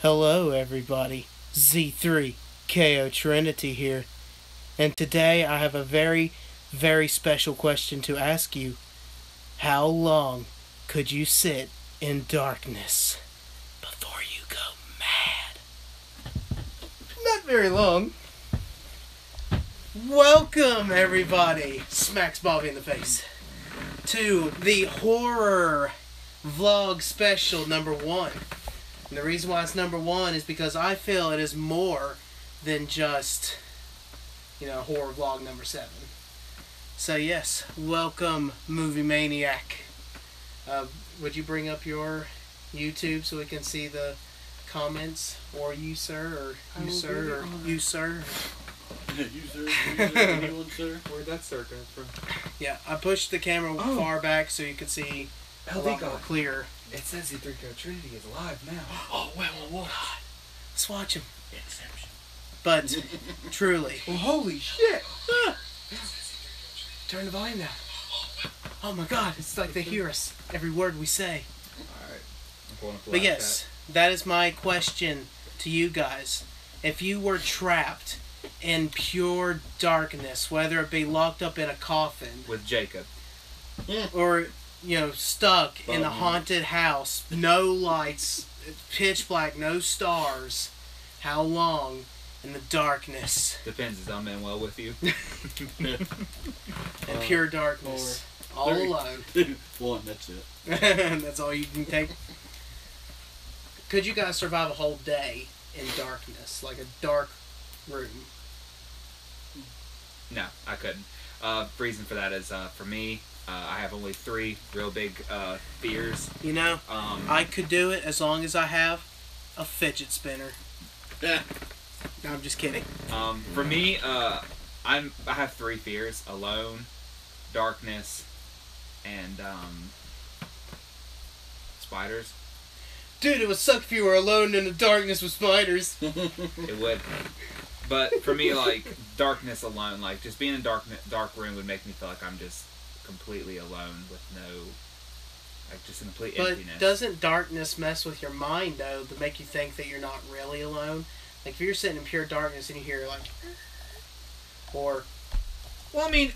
Hello, everybody. Z3 KO Trinity here. And today I have a very, very special question to ask you. How long could you sit in darkness before you go mad? Not very long. Welcome, everybody. Smacks Bobby in the face. To the horror vlog special number 1. And the reason why it's number 1 is because I feel it is more than just, horror vlog number 7. So yes, welcome, Movie Maniac. Would you bring up your YouTube so we can see the comments? Or you, sir, or you, sir, or you, sir? You, sir, anyone, sir? Where'd that sir come from? Yeah, I pushed the camera far back so you could see a lot more clear. It says the 3 KO Trinity is alive now. Oh, well, what? God, let's watch him. Inception. But, truly. Well, holy shit! Turn the volume down. Oh my God, it's like they hear us. Every word we say. Alright. I'm pulling up the But live yes, that is my question to you guys. If you were trapped in pure darkness, whether it be locked up in a coffin, chat. With Jacob. or, stuck in a haunted house, no lights, pitch black, no stars, how long in the darkness? Depends if I'm in well with you. In pure darkness. All alone. 1, that's it. That's all you can take. Could you guys survive a whole day in darkness? Like a dark room? No, I couldn't. Reason for that is, for me, I have only 3 real big fears. I could do it as long as I have a fidget spinner. Yeah. No, I'm just kidding. For me, I have 3 fears: alone, darkness, and spiders. Dude, it would suck if you were alone in the darkness with spiders. It would. But for me, like, darkness alone, like, just being in a dark room would make me feel like I'm just completely alone with no, like, just in complete emptiness. But doesn't darkness mess with your mind, though, to make you think that you're not really alone? Like, if you're sitting in pure darkness and you hear, like, or... Well, I mean,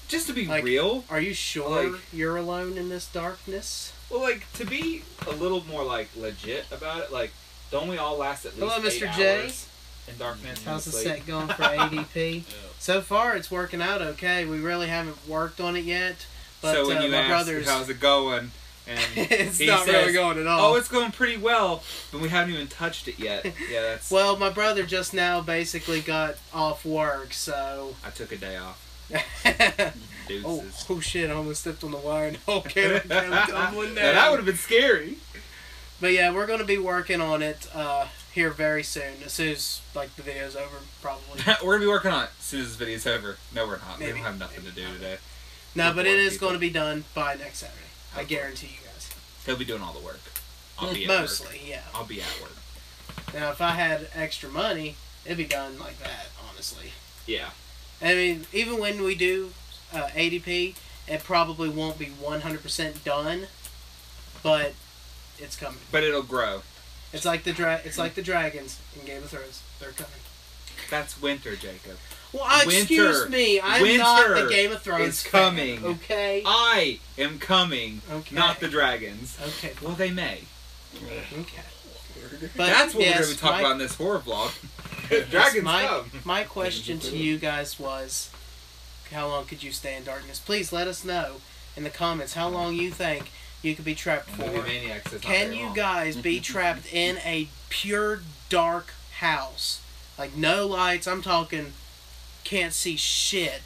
just to be like, real... Are you sure like, you're alone in this darkness? Well, like, to be a little more, like, legit about it, like, don't we all last at least Hello, 8 Mr. J. hours in darkness? How's the sleep? set going for ADP? Yeah. So far, it's working out okay. We really haven't worked on it yet. But So when you my ask brother's... how's it going, and it's he not says, really going at all. oh, it's going pretty well, but we haven't even touched it yet. Yeah, that's... Well, my brother just now basically got off work, so... I took a day off. oh, Deuces. oh shit, I almost stepped on the wire and okay, I'm tumbling down. Now, that would have been scary. But yeah, we're going to be working on it here very soon. As soon as, like, the video's over, probably. We're going to be working on it as soon as this video's over. No, we're not. Maybe. We don't have nothing to do today. No, We're but it bored is people. going to be done by next Saturday. I Okay. guarantee you guys. He'll be doing all the work. I'll be at Mostly, work. yeah. I'll be at work. Now, if I had extra money, it'd be done like that, honestly. Yeah. I mean, even when we do ADP, it probably won't be 100% done, but it's coming. But it'll grow. It's like the dragons in Game of Thrones. They're coming. That's winter, Jacob. Well, excuse me. I'm not a Game of Thrones is fan, coming. okay? I am coming, Okay. not the dragons. Okay. Well, they may. Okay. But That's what yes, we're going to talk about in this horror vlog. Dragons come. My question to you guys was, how long could you stay in darkness? Please let us know in the comments how long you think you could be trapped for. Movie Maniac says not Can very you long. guys be trapped in a pure dark house? Like no lights, I'm talking can't see shit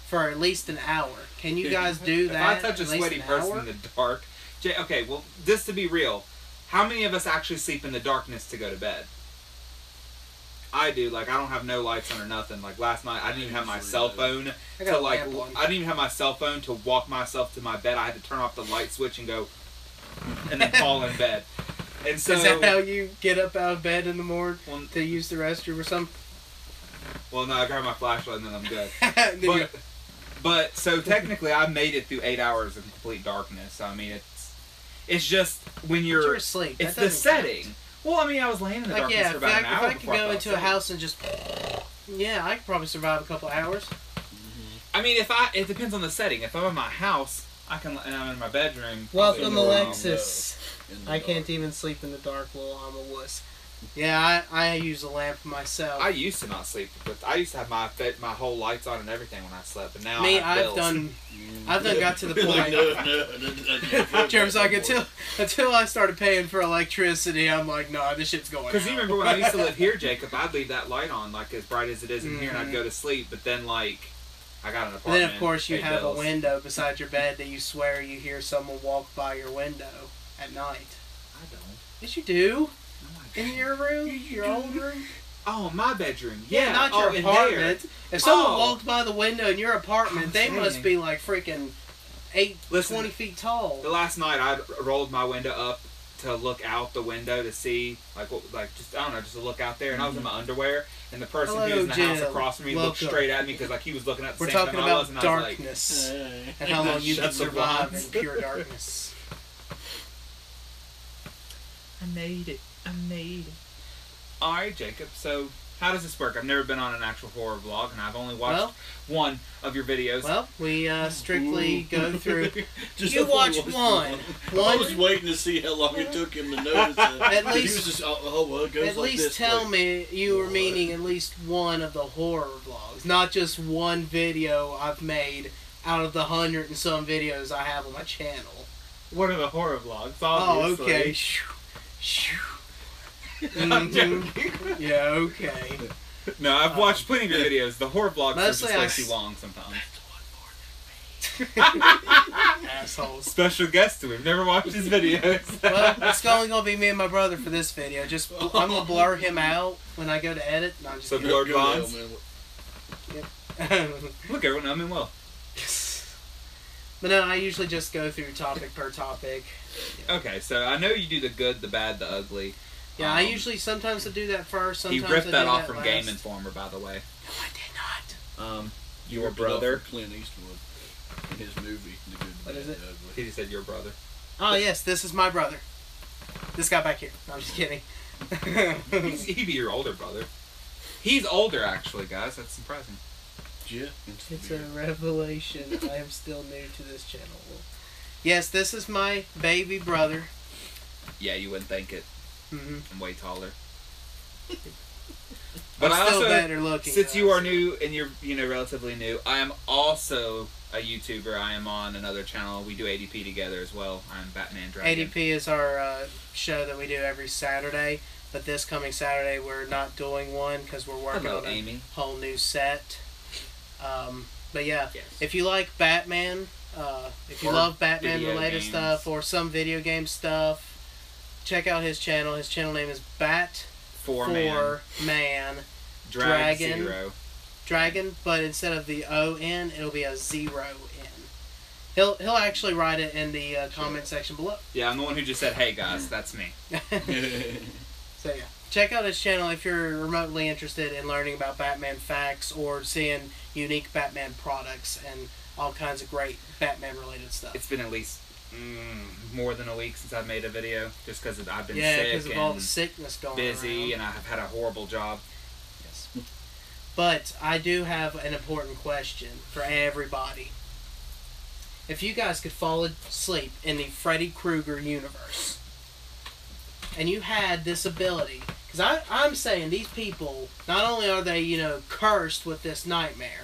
for at least an hour. Can you guys do that? If I touch a at least sweaty an person hour? in the dark... Okay, well, just to be real, how many of us actually sleep in the darkness to go to bed? I do. Like, I don't have no lights on or nothing. Like, last night, I didn't even have my cell phone I got to, a like... lamp on. I didn't even have my cell phone to walk myself to my bed. I had to turn off the light switch and go... and then fall in bed. And so... Is that how you get up out of bed in the morning Well, to use the restroom or something? well, no, I grab my flashlight and then I'm good. Then you- But so technically, I made it through 8 hours of complete darkness. I mean, it's just when But you're you're asleep. it's That the doesn't count. setting. Well, I mean, I was laying in the Like, darkness yeah, for if about an I hour could before I go fell into a asleep. house and just, yeah, I could probably survive a couple hours. I mean, it depends on the setting. If I'm in my house, and I'm in my bedroom. Welcome, I'll be in the Alexis. In the I dark. can't even sleep in the dark, little I'm a wuss. Yeah, I use a lamp myself. I used to not sleep, but I used to have my whole lights on and everything when I slept. But now Me, I have I've bills. done. I've done got to the Like, point. Jerem's like, until I started paying for electricity, I'm like, nah, this shit's going. Because you out. remember when I used to live here, Jacob, I'd leave that light on like as bright as it is in here, and I'd Mhm. go to sleep. But then like, I got an And apartment. then of course you paid have bills. a window beside your bed that you swear you hear someone walk by your window at night. I don't. Yes, you do. No, I In don't. your room, your old room. Oh, my bedroom. Yeah, Yeah, not your in apartment. there. If someone Oh. walked by the window in your apartment, I'm they must saying. be like freaking 20 feet tall. The last night I rolled my window up to look out the window to see just to look out there, and I was in my underwear, and the person Hello, who was in the house Jim. across from me looked Welcome. straight at me because like he was looking at the We're same talking time I was, about and I was like, darkness and how long you Shut can the survive in blinds. pure darkness. I made it. All right, Jacob. So how does this work? I've never been on an actual horror vlog, and I've only watched Well- one of your videos. Well, we strictly go through. Just You before watch he was one. I One. was waiting to see how long it took him to notice that. At 'Cause he least- was just, well, it goes At like least this, tell like, me you were what? meaning at least one of the horror vlogs, not just one video I've made out of the 100 and some videos I have on my channel. One of the horror vlogs. Oh, Obviously. okay. Shoo, shoo. I'm Mhm. joking. Yeah, okay. No, I've watched plenty of your videos. The horror vlogs are just Mostly I way s- too long sometimes. Assholes. Special guest to him. Never watched his videos. Well, it's only gonna be me and my brother for this video. Just I'm gonna blur him out when I go to edit. No, I'm just So kidding. Lord Go to hell, Bonds? man. Look, everyone know him well. But no, I usually just go through topic per topic. Okay, so I know you do the good, the bad, the ugly. Yeah, I usually sometimes I do that first. He Sometimes ripped I that do off that from last. Game Informer, by the way. No, I did not. Your Ripped it off brother. from Clint Eastwood in his movie, The Good, What Bad, is it? the Ugly. He just said your brother. Oh yes, this is my brother. This guy back here. No, I'm just kidding. He'd be your older brother. He's older, actually, guys. That's surprising. Yeah. It's a revelation. I am still new to this channel. Yes, this is my baby brother. Yeah, you wouldn't think it. Mm-hmm. I'm way taller. But But I still also, better looking. since though. you are new and you're relatively new, I am also a YouTuber. I am on another channel. We do ADP together as well. I'm Batman Dragon. ADP is our show that we do every Saturday. But this coming Saturday, we're not doing one because we're working Hello, on a Amy. whole new set. But yeah, Yes. if you like Batman, if you Or love Batman video related games. stuff or some video game stuff, check out his channel. His channel name is Four-man. Man Dragon. Dragon. Dragon, but instead of the O-N, it'll be a 0-N. He'll actually write it in the comment section below. Yeah, I'm the one who just said, "Hey guys, that's me." So yeah, check out his channel if you're remotely interested in learning about Batman facts or seeing unique Batman products and all kinds of great Batman related stuff. It's been at least more than a week since I've made a video, just because I've been Yeah, sick because of all the and sickness going busy, around. and I've had a horrible job. Yes. But I do have an important question for everybody. If you guys could fall asleep in the Freddy Krueger universe, and you had this ability, because I'm saying these people, not only are they, cursed with this nightmare,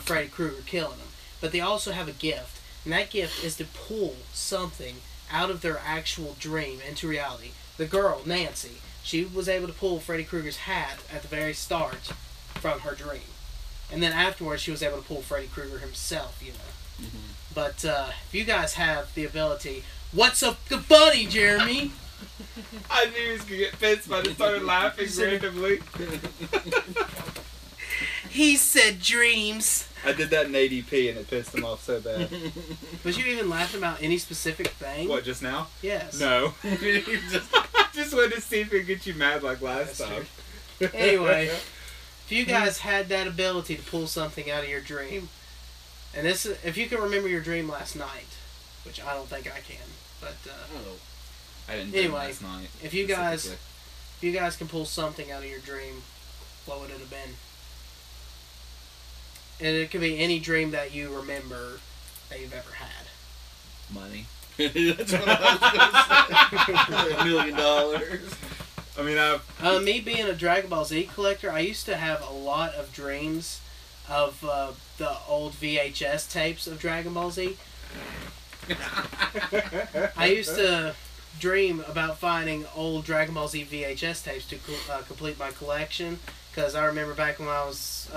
Freddy Krueger killing them, but they also have a gift. And that gift is to pull something out of their actual dream into reality. The girl, Nancy, she was able to pull Freddy Krueger's hat at the very start from her dream. And then afterwards, she was able to pull Freddy Krueger himself, Mm-hmm. But if you guys have the ability, what's so funny, Jeremy? I knew he was gonna get pissed, but I just started laughing randomly. He said dreams. I did that in ADP, and it pissed him off so bad. Was you even laughing about any specific thing? What, just now? Yes. No. I just wanted to see if it could get you mad like last time. Anyway, if you guys had that ability to pull something out of your dream, and this, if you can remember your dream last night, which I don't think I can, but I didn't Anyway, dream last night. if you guys specifically. If you guys can pull something out of your dream, what would it have been? And it could be any dream that you remember that you've ever had. Money. That's what I was going to say. $1 million. I mean, Me being a Dragon Ball Z collector, I used to have a lot of dreams of the old VHS tapes of Dragon Ball Z. I used to dream about finding old Dragon Ball Z VHS tapes to complete my collection, because I remember back when I was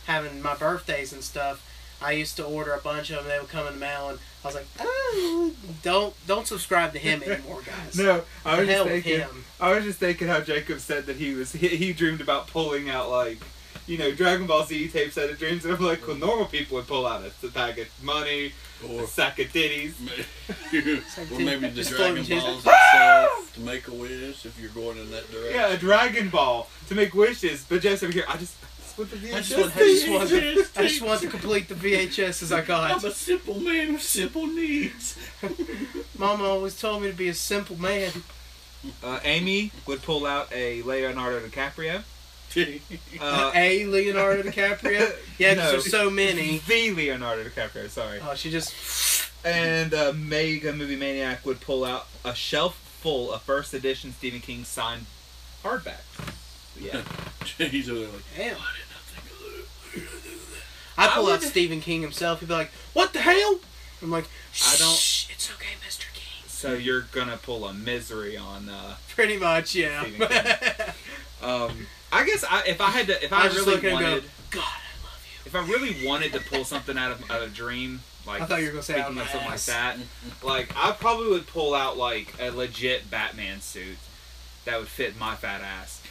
having my birthdays and stuff, I used to order a bunch of them. They would come in the mail, and I was like, "Oh, don't subscribe to him anymore, guys." no, I was The hell just with thinking. him. I was just thinking how Jacob said that he dreamed about pulling out like, Dragon Ball Z tapes out of dreams, and I'm like, well, normal people would pull out a bag of money, a sack of titties. Or maybe the Just Dragon floating Balls itself to make a wish if you're going in that direction. Yeah, a Dragon Ball to make wishes. But Jess over here, I just want the VHS. I just want to complete the VHSs I got. I'm a simple man with simple needs. Mama always told me to be a simple man. Amy would pull out a Leonardo DiCaprio. A Leonardo DiCaprio? Yeah, because no. there's so many. The Leonardo DiCaprio, sorry. Oh, she just... And Mega Movie Maniac would pull out a shelf full of first edition Stephen King signed hardbacks. Yeah. He's over there like, Damn. I did not think of that. I pull I out would- Stephen King himself. He'd be like, "What the hell?" I'm like, I don't- Shh, it's okay, Mr. King. So you're gonna pull a Misery on Pretty much, yeah. Stephen I guess if I was just really looking and wanted go, God, I love you. if I really wanted to pull something out of a dream, like I thought you were gonna say out of speaking of my something like ass. that, like I probably would pull out like a legit Batman suit that would fit my fat ass.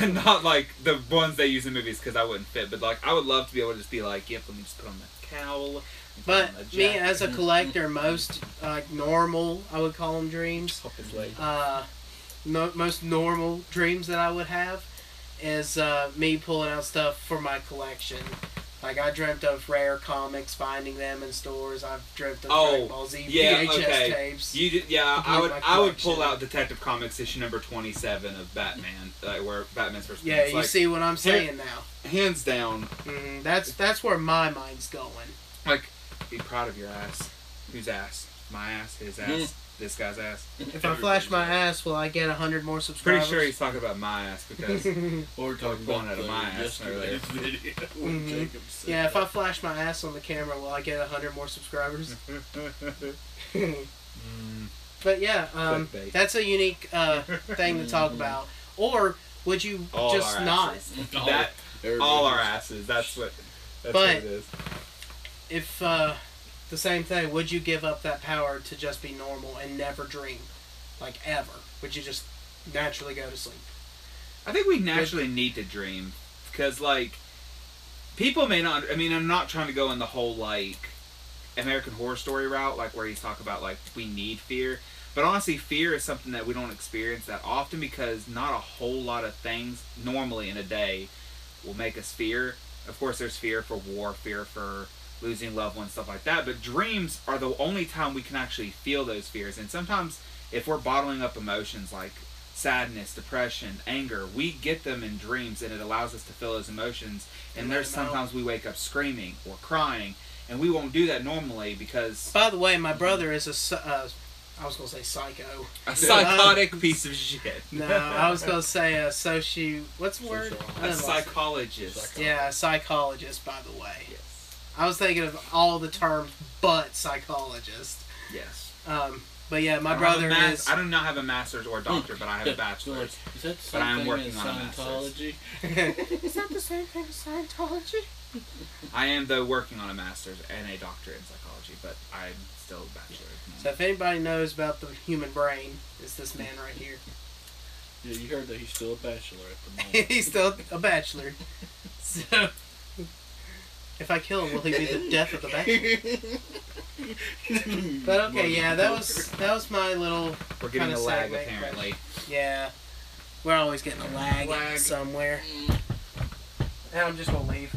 Not like the ones they use in movies, because I wouldn't fit, but like I would love to be able to just be like, yep, let me just put on that cowl. and put But on the me, jacket." as a collector, most normal, I would call them dreams. Most normal dreams that I would have is me pulling out stuff for my collection. Like, I dreamt of rare comics, finding them in stores. I've dreamt of Dragon Ball Z yeah, VHS okay. tapes. Yeah, complete my I would pull collection. out Detective Comics issue number 27 of Batman, where Batman's first. Yeah, appearance. you Like, see what I'm saying now. hands down, That's where my mind's going. like, be proud of your ass. Whose ass? My ass, his ass, this guy's ass. If I flash my ass, will I get 100 more Pretty subscribers? sure he's talking about my ass because Or talking Pulling about out of my ass earlier. yesterday's video. when Jacob said Yeah, if that. I flash my ass on the camera, will I get 100 more subscribers? But yeah, Clickbait. that's a unique thing to talk about. Or would you All just our not? asses. All- That everybody all our was- asses. That's what But- it is. If the same thing, would you give up that power to just be normal and never dream, like ever? Would you just naturally go to sleep? I think we naturally need to dream because, like, people may not. I mean, I'm not trying to go in the whole like American Horror Story route, like where he's talking about like we need fear. But honestly, fear is something that we don't experience that often because not a whole lot of things normally in a day will make us fear. Of course, there's fear for war, fear for losing loved ones, stuff like that. But dreams are the only time we can actually feel those fears. And sometimes, if we're bottling up emotions like sadness, depression, anger, we get them in dreams, and it allows us to feel those emotions. And And there's let 'em out. sometimes we wake up screaming or crying, and we won't do that normally because By the way, my brother is I was gonna say psycho. a psychotic piece of shit. No, I was gonna say what's the word? I A done lost it. psychologist. Yeah, a psychologist, by the way. Yes. I was thinking of all the terms but psychologist. Yes. But yeah, my I don't have a brother is. I do not have a master's or a doctor, but I have a bachelor's. Is that But I am something working in on a master's. Scientology? Is that the same thing as Scientology? I am, though, working on a master's and a doctorate in psychology, but I'm still a bachelor. So if anybody knows about the human brain, it's this man right here. Yeah, you heard that he's still a bachelor at the moment. He's still a bachelor. So if I kill him, will he be the death of the bachelor? But okay, yeah, that was my little We're getting kinda a lag, segment, apparently. yeah. We're always getting a lag somewhere. And I'm just gonna leave.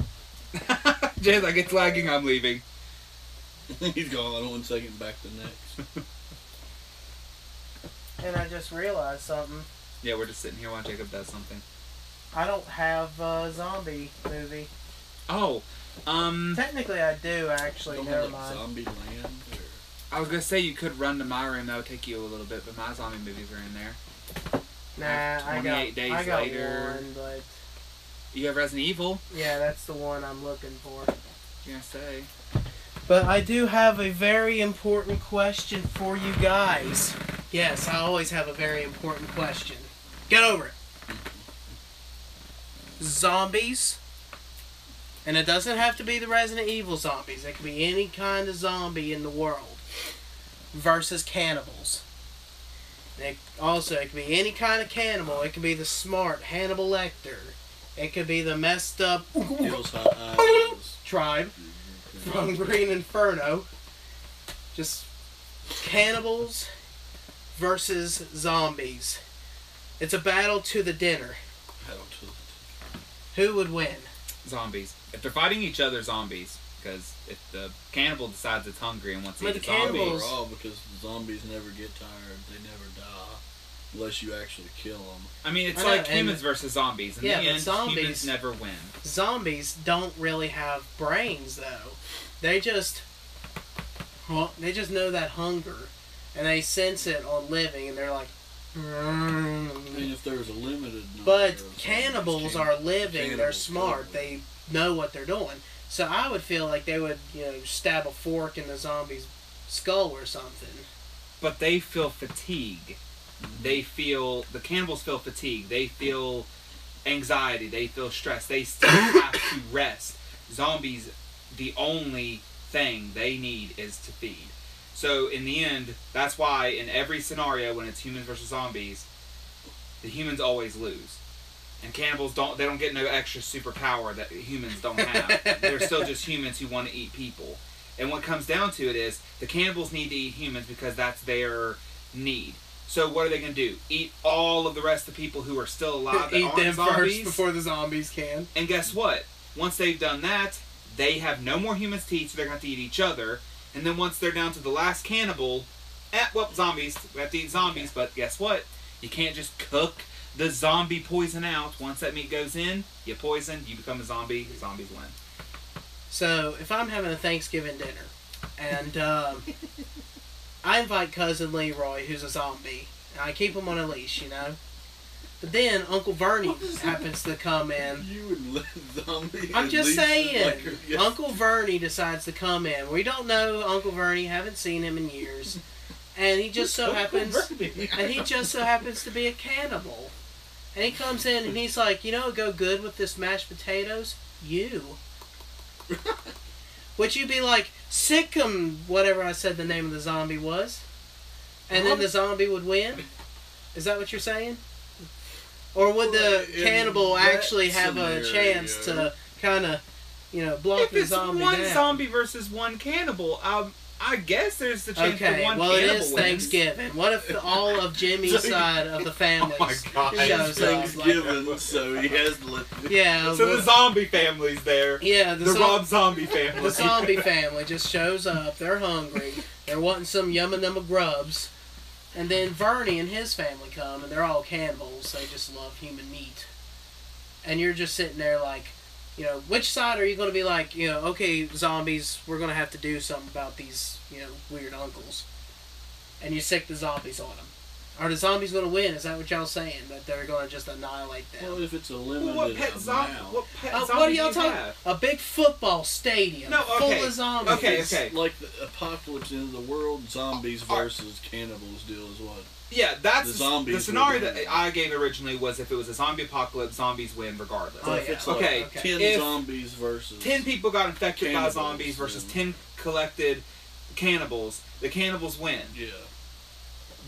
Jay's like, it's lagging, I'm leaving. He's gone 1 second, back to next. And I just realized something. Yeah, we're just sitting here while Jacob does something. I don't have a zombie movie. Oh, Technically, I do actually. Don't Never have, like, mind. Zombie Land or... I was gonna say you could run to my room. That would take you a little bit, but my zombie movies are in there. Nah, I 28 Days got Later. one, but You have Resident Evil. yeah, that's the one I'm looking for. Yeah, say. But I do have a very important question for you guys. Yes, I always have a very important question. Get over it. Zombies, and it doesn't have to be the Resident Evil zombies. It can be any kind of zombie in the world. Versus cannibals. It can be any kind of cannibal. It can be the smart Hannibal Lecter. It could be the messed up Hills High Eyes. tribe from Green Inferno. Just cannibals versus zombies. It's a battle to the dinner. Who would win? Zombies. If they're fighting each other, zombies. Because if the cannibal decides it's hungry and wants to But eat a the zombie, cannibals- Overall, because zombies never get tired, they never die, unless you actually kill them. I mean, it's I know, like and- humans versus zombies. In Yeah, the but end, zombies- humans never win. Zombies don't really have brains, though. They just know that hunger, and they sense it on living, and they're like. I mean, if there was a limited number But of cannibals zombies, are living. They're cannibals smart. could. They know what they're doing. So I would feel like they would, stab a fork in the zombie's skull or something. But they feel fatigue. The cannibals feel fatigue. They feel anxiety. They feel stress. They still have to rest. Zombies, the only thing they need is to feed. So in the end, that's why in every scenario when it's humans versus zombies, the humans always lose. And cannibals don't get no extra superpower that humans don't have. They're still just humans who want to eat people. And what comes down to it is the cannibals need to eat humans because that's their need. So what are they going to do? Eat all of the rest of the people who are still alive that Eat aren't them zombies? first before the zombies can. And guess what? Once they've done that, they have no more humans to eat, so they're going to have to eat each other. And then once they're down to the last cannibal, zombies. We have to eat zombies, but guess what? You can't just cook the zombie poison out. Once that meat goes in, you poison, you become a zombie, zombies win. So if I'm having a Thanksgiving dinner, and I invite cousin Leroy, who's a zombie, and I keep him on a leash, But then Uncle Vernie happens to come in. You would let zombies. I'm just saying, Like, yes. Uncle Vernie decides to come in. We don't know Uncle Vernie, haven't seen him in years, and he just so happens, to be a cannibal. And he comes in and he's like, go good with this mashed potatoes? You. Would you be like, sick 'em, whatever I said the name of the zombie was, and then the zombie would win? Is that what you're saying? Or would the In cannibal that actually have a chance scenario. to kind of, block If the it's zombie one down? zombie versus one cannibal, I guess there's the chance that Okay, one well, it cannibal is wins. Thanksgiving. What if all of Jimmy's So- side of the family Oh my God. shows It's up? Thanksgiving, so he has to let. Yeah, So the zombie family's there. yeah, The Rob Zombie family. the zombie family just shows up. They're hungry. They're wanting some yumma numma grubs. And then Vernie and his family come, and they're all cannibals. They just love human meat. And you're just sitting there like, which side are you going to be like, okay, zombies, we're going to have to do something about these, weird uncles. And you sick the zombies on them. Are the zombies going to win? Is that what y'all saying? That they're going to just annihilate them? Well, if it's a limited What pet zombie? amount, What pet What zombie are do y'all you talking? have? A big football stadium No, okay. full of zombies. Okay, it's okay. like the apocalypse in the world, zombies versus cannibals deal is what. Yeah, that's The zombies the scenario would that win. I gave originally was if it was a zombie apocalypse, zombies win regardless. So Oh, if yeah. it's like Okay, 10 if zombies versus 10 people got infected by Cannibals, zombies versus yeah. 10 collected cannibals, the cannibals win. yeah.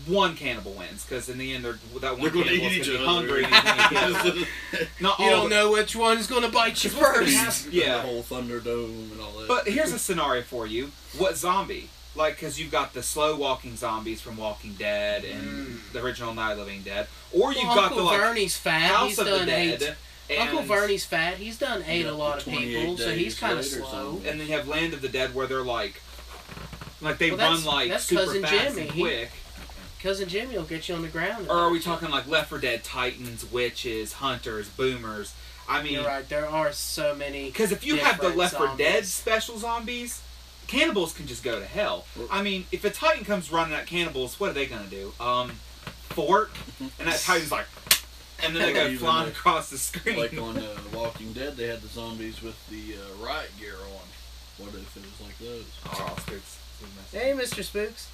One cannibal wins, because in the end, that They're one gonna cannibal eat is each going to be other. hungry. And he's gonna eat each other. Not You all don't the- know which one's going to bite you first. Yeah. The whole Thunderdome and all that. But here's a scenario for you. What zombie? Like, because you've got the slow-walking zombies from Walking Dead and the original Night of the Living Dead. Or you've got Uncle the, like, Vernie's fat. House He's of the done Dead. 8. And, Uncle Vernie's fat. He's done 8 Yeah, a lot the of 28 people, so he's days kind of later or slow. something. And then you have Land of the Dead where they're like they Well, run that's- like that's super Cousin fast Jimmy. and quick. Cousin Jimmy will get you on the ground. Or are we talking like Left 4 Dead, Titans, Witches, Hunters, Boomers? I mean, You're right. There are so many. Because if you have the different Left 4 Dead zombies. special zombies, cannibals can just go to hell. I mean, if a Titan comes running at cannibals, what are they gonna do? Fork, and that Titan's like, and then they go Even flying like- across the screen. Like on Walking Dead, they had the zombies with the riot gear on. What if it was like those? Oh, Spooks. Hey, Mr. Spooks.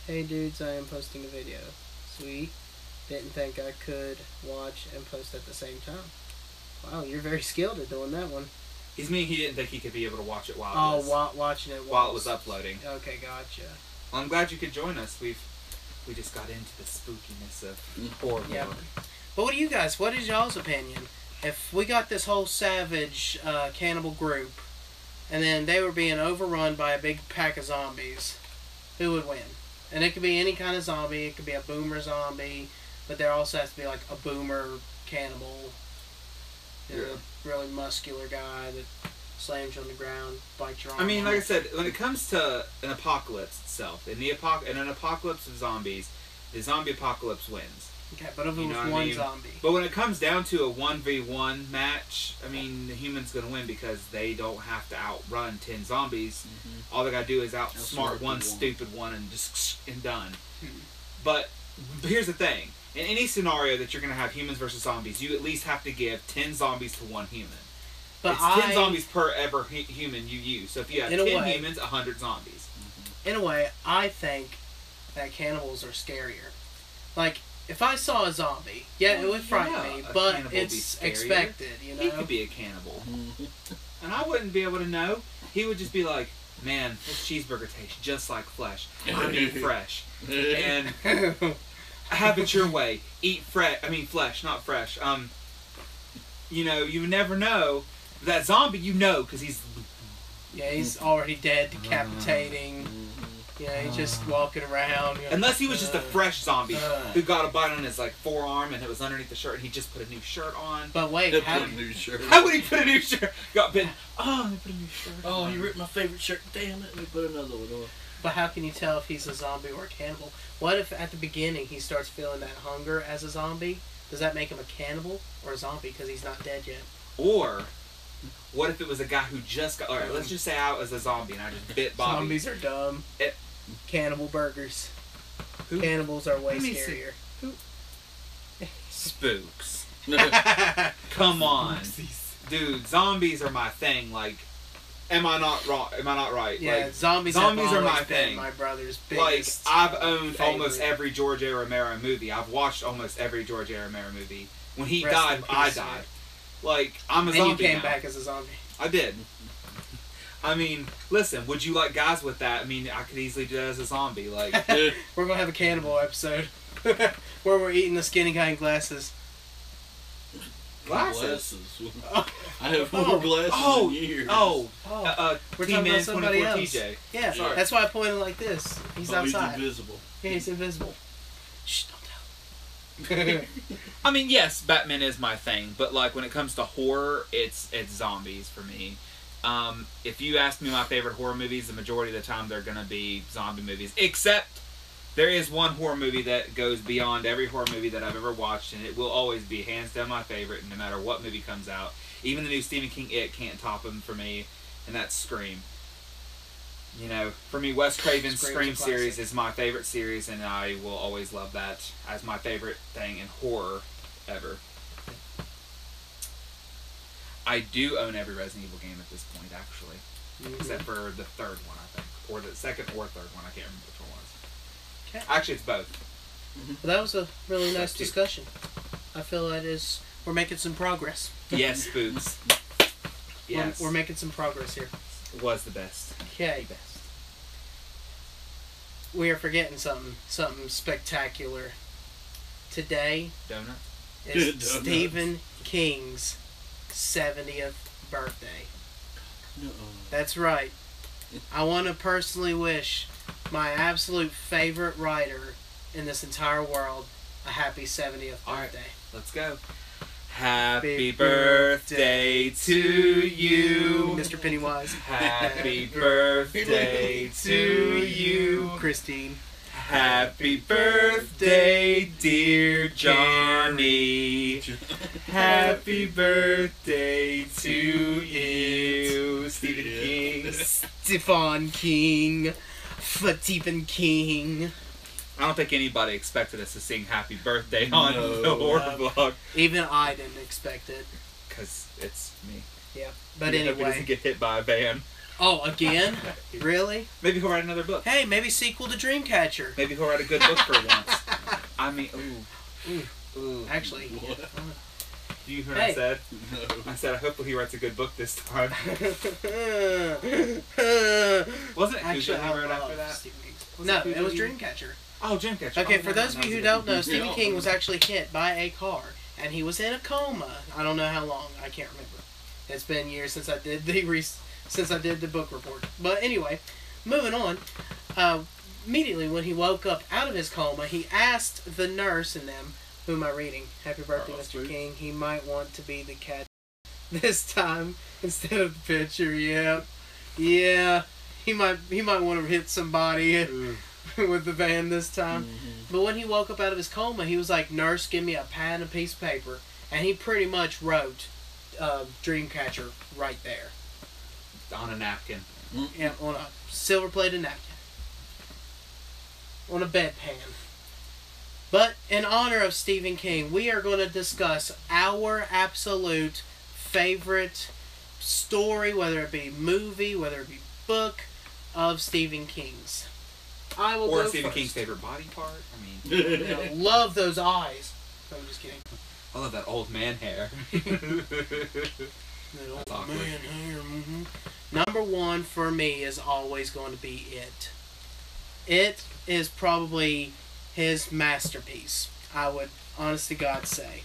Hey, dudes, I am posting a video. Sweet. Didn't think I could watch and post at the same time. Wow, you're very skilled at doing that one. He's meaning he didn't think he could be able to watch it while it was, Watching it while it was uploading. Okay, gotcha. Well, I'm glad you could join us. We just got into the spookiness of horror. Yeah. But what do you guys? What is y'all's opinion? If we got this whole savage cannibal group, and then they were being overrun by a big pack of zombies, who would win? And it could be any kind of zombie. It could be a boomer zombie, but there also has to be like a boomer cannibal. You know, a really muscular guy that slams you on the ground, bites your arm. I mean, like I off. said, when it comes to an apocalypse itself, in an apocalypse of zombies, the zombie apocalypse wins. Okay, but if it You was know what I one mean? zombie. But when it comes down to a 1v1 match, I mean, the human's going to win because they don't have to outrun 10 zombies. All they got to do is outsmart one stupid one and just and done. But here's the thing. In any scenario that you're going to have humans versus zombies, you at least have to give 10 zombies to one human. But It's 10 zombies per ever human you use. So if you have In 10 a way- humans, 100 zombies. In a way, I think that cannibals are scarier. Like, if I saw a zombie, yeah, it would frighten Yeah, me, a but cannibal would it's be scarier. expected, you know? He could be a cannibal. And I wouldn't be able to know. He would just be like, man, this cheeseburger tastes just like flesh. I need fresh. And have it your way. Eat flesh, not fresh. You know, you would never know. That zombie, you know, because he's... Yeah, he's already dead, decapitating. Yeah, he's just walking around. You know, Unless he was just a fresh zombie who got a bite on his like forearm and it was underneath the shirt and he just put a new shirt on. But wait, Put how, a new shirt. How would he put a new shirt? Got bitten. Oh, he put a new shirt Oh, on. you ripped my favorite shirt. Damn it. Let me put another one on. but how can you tell if he's a zombie or a cannibal? What if at the beginning he starts feeling that hunger as a zombie? Does that make him a cannibal or a zombie because he's not dead yet? Or, what if it was a guy who just got... Alright, let's just say I was a zombie and I just bit Bobby. Zombies are dumb. Cannibal burgers. Who? Cannibals are way Let me see. scarier. Spooks. Come on. Dude, zombies are my thing. Like, am I not wrong? Am I not right? Yeah, Like, zombies zombies have are my always been thing. my brother's like biggest I've owned almost favorite. every George A. Romero movie. I've watched almost every George A. Romero movie. When he Rest died, in I peace, died. man. Like, I'm a And zombie you came now. back as a zombie. I did. I mean, listen, would you like guys with that? I mean, I could easily do that as a zombie. Like, We're gonna have a cannibal episode where we're eating the skinny guy in glasses. glasses. I have more glasses in years. Oh, we're T-Man talking about somebody 24 else. TJ. Yeah, Sorry. that's why I pointed like this. He's Oh, outside. He's invisible. Yeah, he's invisible. Shh, don't tell. I mean, yes, Batman is my thing, but like when it comes to horror, it's zombies for me. If you ask me my favorite horror movies, the majority of the time they're gonna be zombie movies. Except there is one horror movie that goes beyond every horror movie that I've ever watched, and it will always be hands down my favorite, no matter what movie comes out. Even the new Stephen King It can't top him for me, and that's Scream. You know, for me, Wes Craven's Scream's a Scream classic. series is my favorite series, and I will always love that as my favorite thing in horror ever. I do own every Resident Evil game at this point, actually. Except for the third one, I think. Or the second or third one. I can't remember which one it was. Okay. Actually, it's both. Well, that was a really nice Thank you. discussion. I feel that is we're making some progress. Yes, Spooks. Yes. We're making some progress here. was the best. Okay. The best. We are forgetting something spectacular. Today Donut? is Donuts. Stephen King's 70th birthday. No. That's right. I want to personally wish my absolute favorite writer in this entire world a happy 70th All right. birthday. Let's go. Happy birthday to you. Mr. Pennywise. Happy birthday to you. Christine. Happy birthday, dear Johnny. Happy birthday to you, Stephen King. Stephen King. Stephen King. I don't think anybody expected us to sing Happy Birthday on the horror vlog. Even I didn't expect it. Because it's me. Yeah. But He doesn't anyway. get hit by a van. Oh, again? Really? Maybe he'll write another book. Hey, maybe sequel to Dreamcatcher. Maybe he'll write a good book for once. I mean, ooh. Actually. You heard what Hey. I said? No. I said, I hope he writes a good book this time. Wasn't it Actually, Who I wrote love after that? Stephen King. Was No, it it was Who- Dreamcatcher. Oh, Dreamcatcher. Okay, Oh, for no, those no, of you no, who no. don't know, Stephen Yeah. King was actually hit by a car, and he was in a coma. I don't know how long. I can't remember. It's been years since I did the book report. But anyway, moving on. Immediately when he woke up out of his coma, he asked the nurse and them, "Who am I reading? Happy birthday, Oh, Mr. sweet. King. He might want to be the cat this time instead of the pitcher." Yeah. He might want to hit somebody with the van this time. Mhm. But when he woke up out of his coma, he was like, "Nurse, give me a pad and a piece of paper," and he pretty much wrote Dreamcatcher right there, On a napkin. yeah, on a silver-plated napkin, on a bedpan. But in honor of Stephen King, we are going to discuss our absolute favorite story, whether it be movie, whether it be book, of Stephen King's. I will Or go Stephen first. King's favorite body part. I mean, You know, love those eyes. I'm just kidding. I love that old man hair. That old That's awkward. man hair. Number one for me is always going to be It. It is probably his masterpiece. I would, honest to God, say.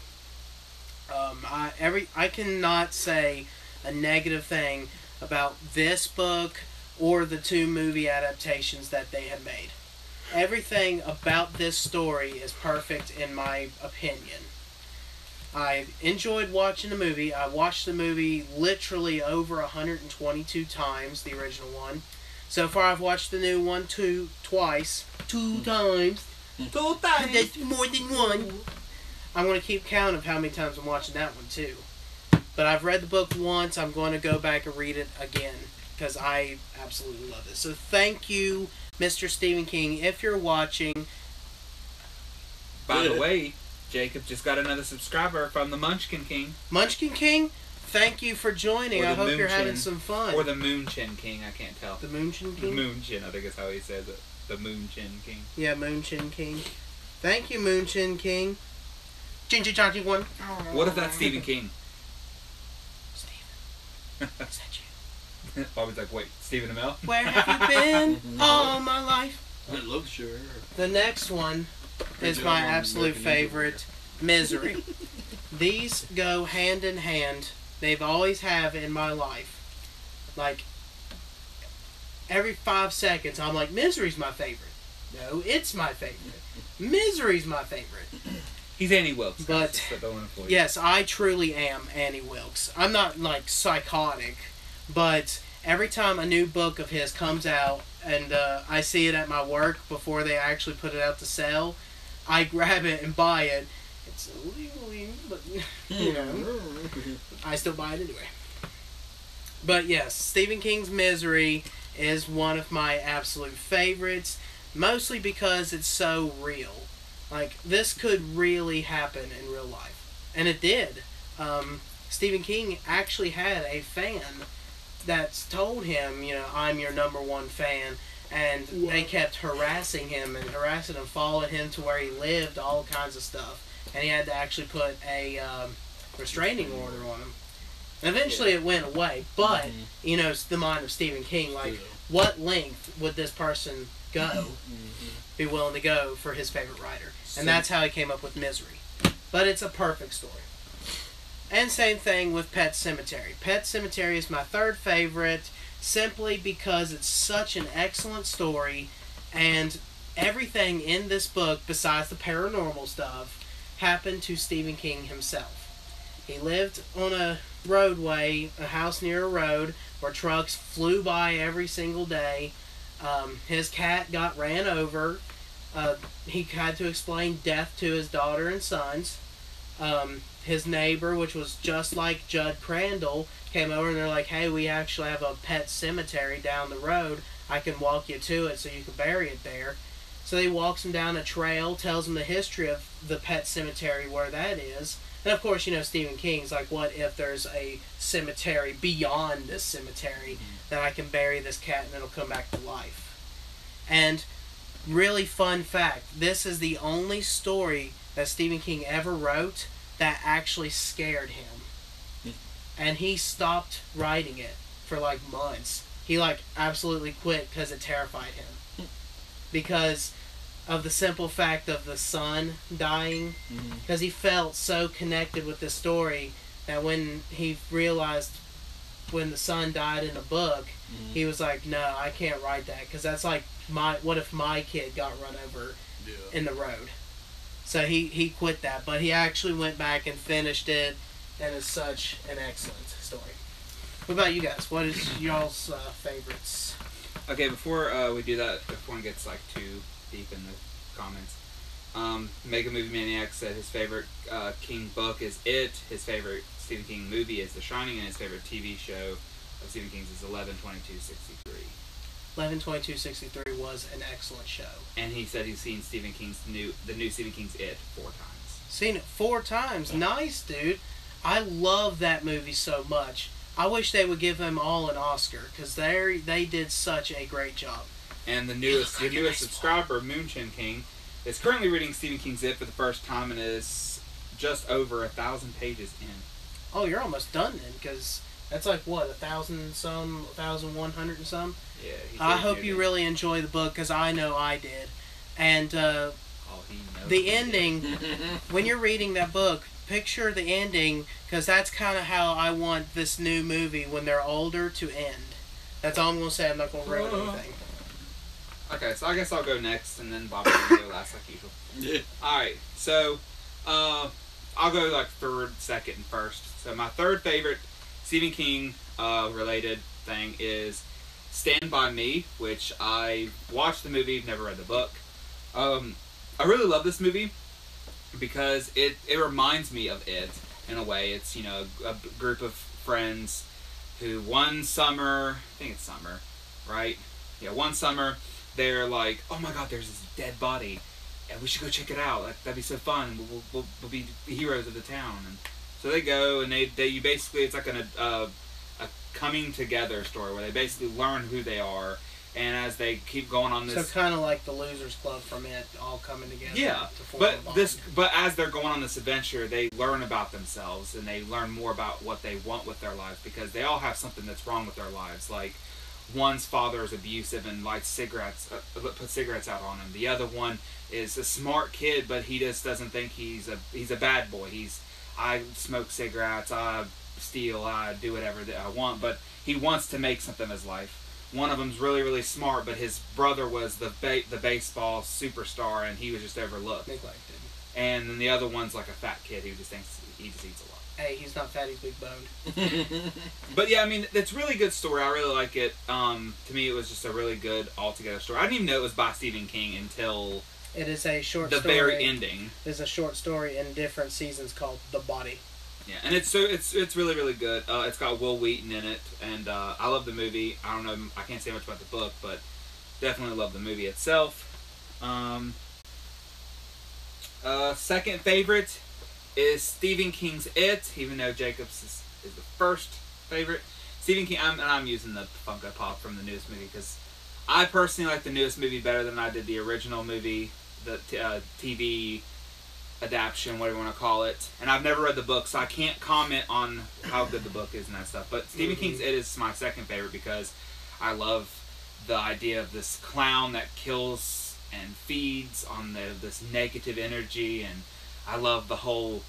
I cannot say a negative thing about this book or the two movie adaptations that they have made. Everything about this story is perfect in my opinion. I enjoyed watching the movie. I watched the movie literally over 122 times, the original one. So far I've watched the new one twice. Two times. That's more than one. I'm going to keep count of how many times I'm watching that one too. But I've read the book once. I'm going to go back and read it again because I absolutely love it. So thank you, Mr. Stephen King. If you're watching, By the way, Jacob just got another subscriber from the Munchkin King. Munchkin King, thank you for joining. Or I the hope you're having Moonchin. some fun. Or the Moonchin King, I can't tell. The Moonchin The King? Moonchin, I think is how he says it. The Moonchin King. Yeah, Moonchin King. Thank you, Moonchin King. Ginger Johnny one. What if that's Stephen King? Stephen, is that you? Bobby's like, wait, Stephen Amell? Where have you been all my life? It looks sure. The next one is Good my job on absolute recognizing favorite, Misery. These go hand in hand. They've always have in my life. Like, every 5 seconds, I'm like, Misery's my favorite. No, it's my favorite. Misery's my favorite. He's Annie Wilkes. But- Just put that one for you. Yes, I truly am Annie Wilkes. I'm not, like, psychotic, but every time a new book of his comes out and I see it at my work before they actually put it out to sell, I grab it and buy it. It's illegally, but, you know, I still buy it anyway. But yes, Stephen King's Misery is one of my absolute favorites, mostly because it's so real. Like, this could really happen in real life. And it did. Stephen King actually had a fan that's told him, you know, I'm your number one fan. And they kept harassing him and following him to where he lived, all kinds of stuff. And he had to actually put a restraining order on him. And eventually it went away. But, you know, it's the mind of Stephen King. Like, what length would this person go, be willing to go for his favorite writer? And that's how he came up with Misery. But it's a perfect story. And same thing with Pet Sematary. Pet Sematary is my third favorite simply because it's such an excellent story, and everything in this book, besides the paranormal stuff, happened to Stephen King himself. He lived on a roadway, a house near a road, where trucks flew by every single day. His cat got ran over. he had to explain death to his daughter and sons. His neighbor, which was just like Judd Crandall, came over and they're like, hey, we actually have a pet cemetery down the road. I can walk you to it so you can bury it there. So he walks him down a trail, tells him the history of the pet cemetery, where that is. And of course, Stephen King's like, what if there's a cemetery beyond this cemetery that I can bury this cat and it'll come back to life? And really fun fact, this is the only story that Stephen King ever wrote that actually scared him. And he stopped writing it for like months. He like absolutely quit because it terrified him. Because of the simple fact of the son dying. Because he felt so connected with this story that when he realized when the son died in the book, he was like, no, I can't write that. Because that's like, what if my kid got run over in the road? So he quit that. But he actually went back and finished it. And it's such an excellent story. What about you guys? What is y'all's favorites? Okay, before we do that, if one gets like too deep in the comments, Mega Movie Maniac said his favorite King book is It, his favorite Stephen King movie is The Shining, and his favorite TV show of Stephen King's is 11/22/63. 11/22/63 was an excellent show. And he said he's seen the new Stephen King's It 4 times. Seen it 4 times. Nice, dude. I love that movie so much. I wish they would give them all an Oscar because they did such a great job. And the newest subscriber, Moonchin King, is currently reading Stephen King's It for the first time and is just over 1,000 pages in. Oh, you're almost done then, because that's like what, 1,000 some, 1,100 and some. Yeah. I hope you really enjoy the book because I know I did. And the ending, when you're reading that book, picture the ending, because that's kind of how I want this new movie when they're older to end. That's all I'm going to say. I'm not going to ruin anything. Okay, so I guess I'll go next, and then Bobby will go last like usual. Alright, so I'll go like third, second, and first. So my third favorite Stephen King related thing is Stand By Me, which I watched the movie, never read the book. I really love this movie because it reminds me of It in a way. It's, a group of friends who one summer, I think it's summer, right? Yeah, one summer, they're like, oh my god, there's this dead body, and we should go check it out. That'd be so fun. We'll be the heroes of the town. And so they go, and they basically, it's like a coming together story where they basically learn who they are, and as they keep going on this, so kind of like the Losers Club from It, all coming together. Yeah, to form a bond. but as they're going on this adventure, they learn about themselves and they learn more about what they want with their lives, because they all have something that's wrong with their lives. Like, one's father is abusive and lights cigarettes, puts cigarettes out on him. The other one is a smart kid, but he just doesn't think he's a bad boy. I smoke cigarettes, I steal, I do whatever that I want, but he wants to make something of his life. One of them's really, really smart, but his brother was the baseball superstar, and he was just overlooked. Neglected. And then the other one's like a fat kid who just thinks he just eats a lot. Hey, he's not fat, he's big boned. But yeah, I mean, it's a really good story. I really like it. To me, it was just a really good altogether story. I didn't even know it was by Stephen King until it is a short the story. very ending. There's a short story in different seasons called The Body. Yeah, and it's really, really good. It's got Will Wheaton in it, and I love the movie. I don't know, I can't say much about the book, but definitely love the movie itself. Second favorite is Stephen King's It, even though Jacob's is the first favorite. Stephen King, I'm using the Funko Pop from the newest movie because I personally like the newest movie better than I did the original movie, the TV adaptation, whatever you want to call it. And I've never read the book, so I can't comment on how good the book is and that stuff. But Stephen King's It is my second favorite because I love the idea of this clown that kills and feeds on this negative energy, and I love the whole,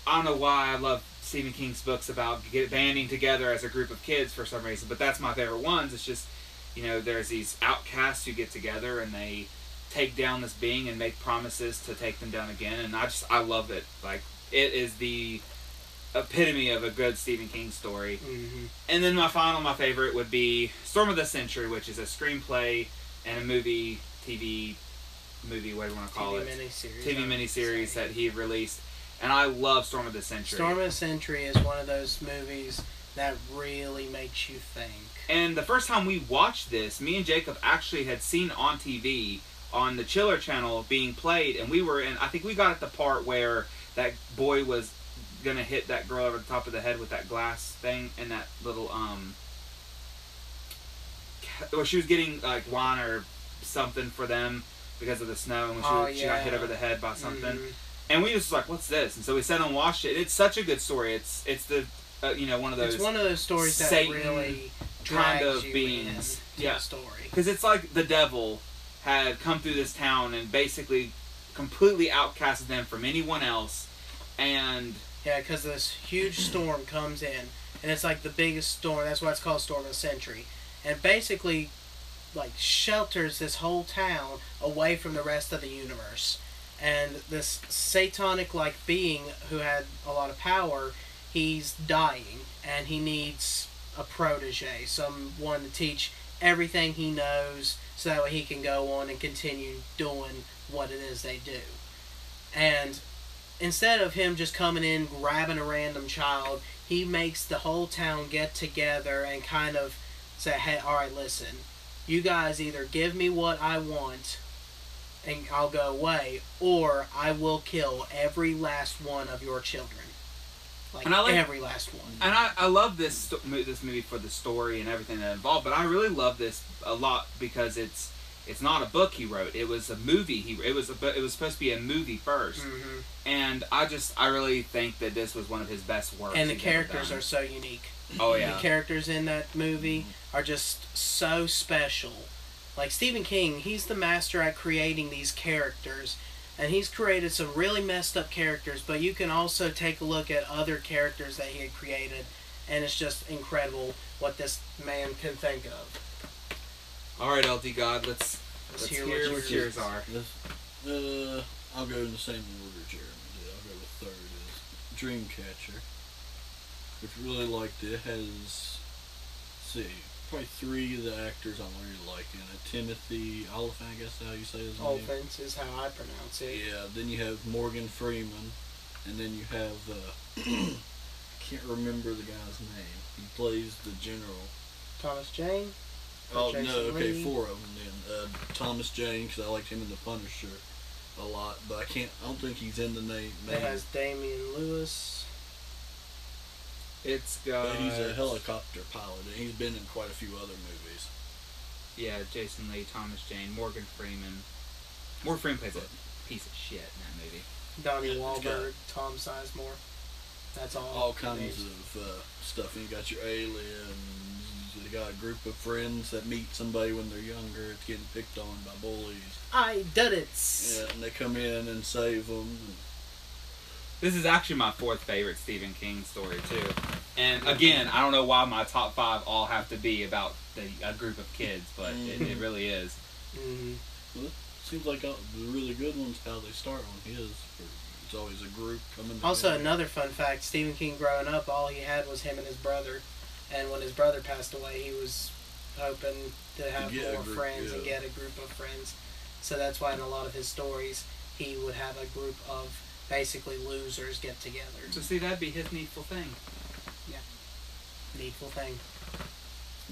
I don't know why I love Stephen King's books about banding together as a group of kids for some reason, but that's my favorite ones. It's just, there's these outcasts who get together and they take down this being and make promises to take them down again, and I love it. Like, it is the epitome of a good Stephen King story. And then my favorite would be Storm of the Century, which is a screenplay and a movie TV movie, what do you want to call it? Miniseries. TV miniseries that he released. And I love Storm of the Century. Storm of the Century is one of those movies that really makes you think. And the first time we watched this, me and Jacob actually had seen on TV on the Chiller channel being played, and we were in, I think we got at the part where that boy was gonna hit that girl over the top of the head with that glass thing, and that little or she was getting like wine or something for them because of the snow, and when she got hit over the head by something. And we just like, what's this? And so we sat and watched it. It's such a good story. It's the one of those. It's one of those stories that Satan really kind of you beings. the story. Because it's like the devil had come through this town and basically completely outcasted them from anyone else. And yeah, because this huge storm comes in, and it's like the biggest storm. That's why it's called Storm of the Century. And basically, like, shelters this whole town away from the rest of the universe. And this satanic-like being who had a lot of power, he's dying, and he needs a protege, someone to teach everything he knows, so that way he can go on and continue doing what it is they do. And instead of him just coming in, grabbing a random child, he makes the whole town get together and kind of say, hey, alright, listen, you guys either give me what I want and I'll go away, or I will kill every last one of your children. Like, every last one. And I love this movie for the story and everything that involved, but I really love this a lot because it's not a book he wrote. It was a movie. It was supposed to be a movie first, and I really think that this was one of his best works. And the characters are so unique. Oh yeah, the characters in that movie are just so special. Like Stephen King, he's the master at creating these characters, and he's created some really messed up characters, but you can also take a look at other characters that he had created, and it's just incredible what this man can think of. Alright, LD God, let's hear what yours are. I'll go in the same order Jeremy did. I'll go with third is Dreamcatcher, which really liked it. Has, let's see, probably three of the actors I really like in it. Timothy Olyphant, I guess how you say his name. Olyphant is how I pronounce it. Yeah, then you have Morgan Freeman, and then you have, I can't remember the guy's name. He plays the general. Thomas Jane? Oh, no, okay, Lee? Four of them then. Thomas Jane, because I liked him in The Punisher a lot, but I don't think he's in the name. It has Damian Lewis. It's got... But he's a helicopter pilot, and he's been in quite a few other movies. Yeah, Jason Lee, Thomas Jane, Morgan Freeman. Morgan Freeman plays a piece of shit in that movie. Donnie Wahlberg, Tom Sizemore. That's all kinds of stuff. And you got your aliens. You got a group of friends that meet somebody when they're younger. It's getting picked on by bullies. I did it. Yeah, and they come in and save them. This is actually my fourth favorite Stephen King story too. And again, I don't know why my top five all have to be about a group of kids, but it really is. Well, it seems like the really good ones, how they start on his. It's always a group coming together. Also, another fun fact, Stephen King growing up, all he had was him and his brother. And when his brother passed away, he was hoping to have more friends and get a group of friends. So that's why in a lot of his stories, he would have a group of basically losers get together. So see, that'd be his needful thing. Yeah. Needful thing.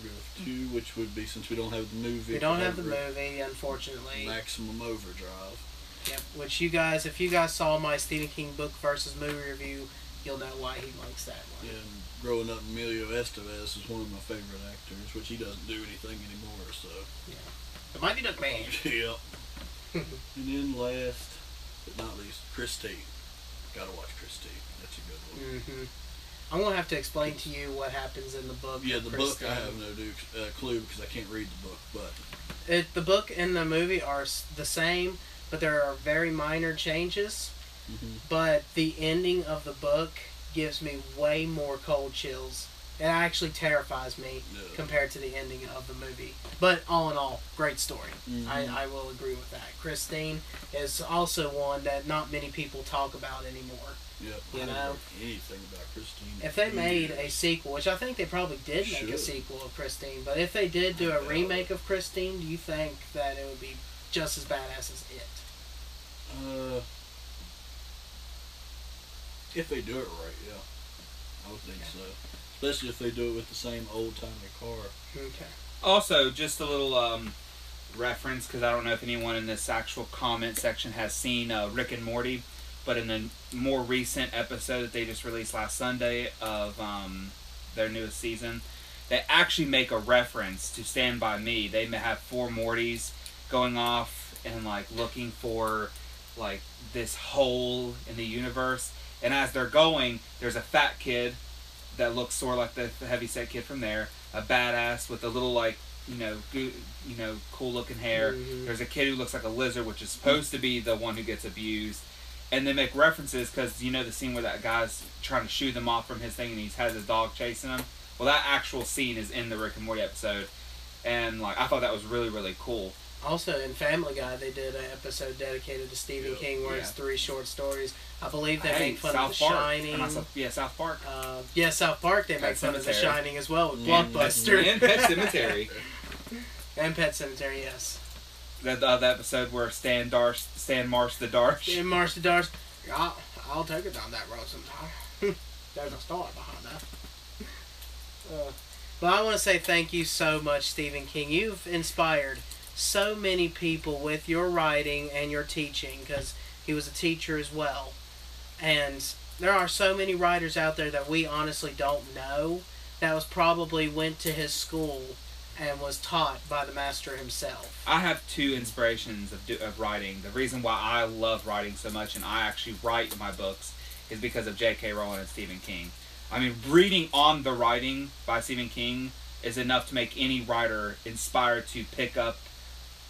We have two, which would be, since we don't have the movie. We don't have the movie, unfortunately. Maximum Overdrive. Yep. Which you guys, if you guys saw my Stephen King book versus movie review, you'll know why he likes that one. Yeah, and growing up, Emilio Estevez is one of my favorite actors, which he doesn't do anything anymore, so. Yeah. The Mighty Duck Man. Yep. And then last, but not least, Christine. Gotta watch Christine. That's a good one. I'm going to have to explain to you what happens in the book. Yeah, the book I have no clue because I can't read the book, but... The book and the movie are the same, but there are very minor changes. But the ending of the book gives me way more cold chills. It actually terrifies me compared to the ending of the movie. But all in all, great story. I will agree with that. Christine is also one that not many people talk about anymore. Yep, you know, I don't know anything about Christine. If they made a sequel, which I think they probably did make a sequel of Christine, but if they did do a remake of Christine, do you think that it would be just as badass as it. If they do it right, yeah. I would think so. Especially if they do it with the same old-timey car. Okay. Also, just a little reference, because I don't know if anyone in this actual comment section has seen Rick and Morty, but in the more recent episode that they just released last Sunday of their newest season, they actually make a reference to Stand By Me. They may have 4 Mortys going off and like looking for like this hole in the universe, and as they're going, there's a fat kid that looks sort of like the heavyset kid from there, a badass with a little like cool looking hair. Mm-hmm. There's a kid who looks like a lizard, which is supposed to be the one who gets abused. And they make references because the scene where that guy's trying to shoo them off from his thing and he has his dog chasing him. Well, that actual scene is in the Rick and Morty episode, and like I thought that was really, really cool. Also, in Family Guy, they did an episode dedicated to Stephen King where it's 3 short stories. I believe they make fun of The Shining. South Park. South Park, they make fun of The Shining as well with And Blockbuster. And Pet Sematary. And Pet Sematary, yes. That episode where Stan Marsh the Darsh. Stan Marsh the Darsh. I'll take it down that road sometime. There's a story behind that. But I want to say thank you so much, Stephen King. You've inspired so many people with your writing and your teaching, because he was a teacher as well. And there are so many writers out there that we honestly don't know that probably went to his school and was taught by the master himself. I have 2 inspirations of writing. The reason why I love writing so much and I actually write my books is because of J.K. Rowling and Stephen King. I mean, reading on the writing by Stephen King is enough to make any writer inspired to pick up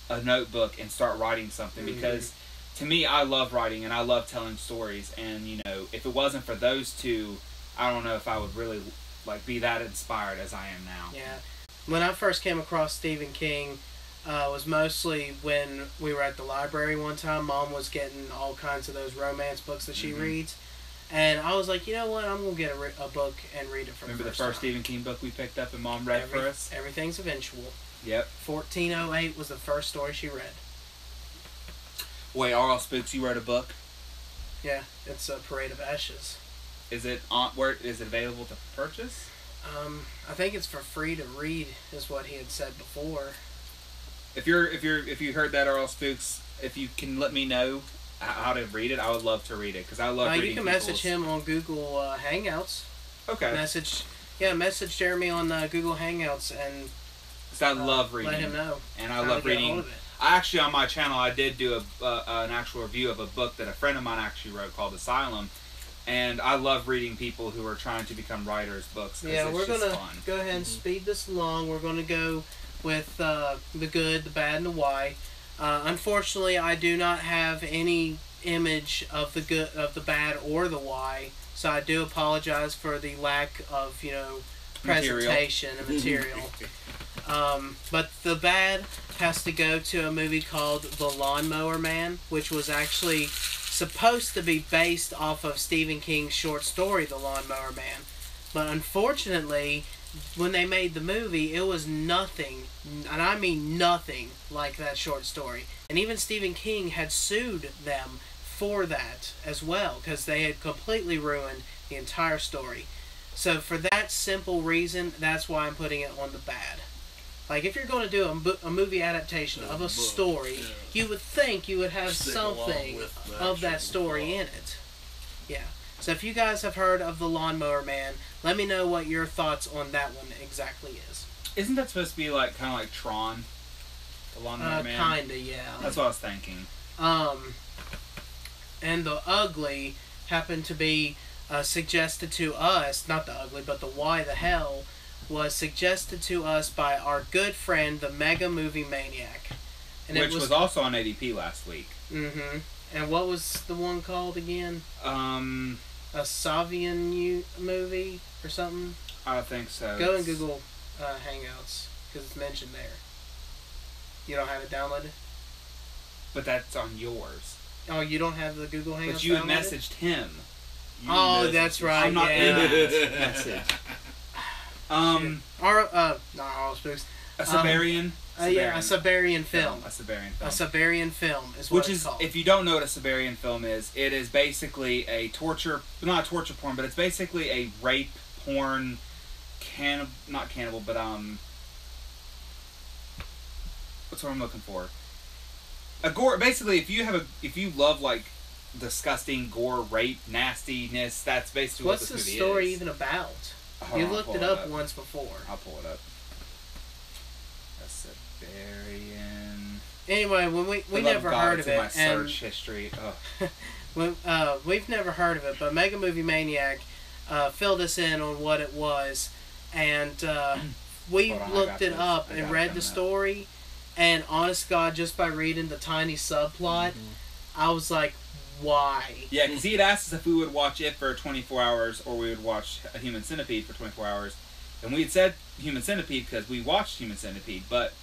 a notebook and start writing something. Mm-hmm. Because to me, I love writing and I love telling stories. And, if it wasn't for those 2, I don't know if I would really be that inspired as I am now. Yeah. When I first came across Stephen King, was mostly when we were at the library one time. Mom was getting all kinds of those romance books that she reads. And I was like, you know what? I'm going to get a book and read it for the first time. Remember the first Stephen King book we picked up and Mom read for us? Everything's Eventual. Yep. 1408 was the first story she read. Wait, R.L. Spooks, you wrote a book? Yeah, it's a Parade of Ashes. Is it available to purchase? I think it's for free to read, is what he had said before. If you heard that, R.L. Spooks, if you can let me know how to read it, I would love to read it, because I love reading. You can message him on Google Hangouts. Okay. Message Jeremy on Google Hangouts, and so I love reading. Let him know. And I love reading. I actually, on my channel, I did do an actual review of a book that a friend of mine actually wrote called Asylum. And I love reading people who are trying to become writers' books. Yeah, we're going to go ahead and speed this along. We're going to go with the good, the bad, and the why. Unfortunately, I do not have any image of the good, of the bad, or the why. So I do apologize for the lack of, presentation and material. But the bad has to go to a movie called The Lawnmower Man, which was actually supposed to be based off of Stephen King's short story, The Lawnmower Man. But unfortunately, when they made the movie, it was nothing, and I mean nothing, like that short story. And even Stephen King had sued them for that as well, because they had completely ruined the entire story. So for that simple reason, that's why I'm putting it on the bad. Like, if you're going to do a movie adaptation of a story, you would think you would have something of that story in it. Yeah. So if you guys have heard of The Lawnmower Man, let me know what your thoughts on that one exactly is. Isn't that supposed to be kind of like Tron? The Lawnmower Man? Kinda, yeah. That's what I was thinking. And the ugly happened to be suggested to us, not the ugly, but the why the hell, was suggested to us by our good friend, the Mega Movie Maniac. And which was also on ADP last week. Mm-hmm. And what was the one called again? A Savian movie or something? I think so. Go and Google Hangouts, because it's mentioned there. You don't have it downloaded? But that's on yours. Oh, you don't have the Google Hangouts But you had downloaded? messaged him. That's right. I'm not in that message. Not all spooks. A Siberian? Yeah, a Siberian film. A Siberian film. A Siberian film is what it's called. If you don't know what a Siberian film is, it is basically a torture, not a torture porn, but it's basically a rape porn, not cannibal, but what's what I'm looking for? A gore. Basically, if you love like disgusting gore, rape, nastiness, that's basically what this movie is. What's the story even about? You looked it up once before. I'll pull it up. A Siberian. Anyway, when we never heard of it, my search history. We've never heard of it, but Mega Movie Maniac filled us in on what it was, and we looked it up and read the story, and honest to God, just by reading the tiny subplot, I was like, why? Yeah, because he had asked us if we would watch it for 24 hours or we would watch a Human Centipede for 24 hours. And we had said Human Centipede because we watched Human Centipede, but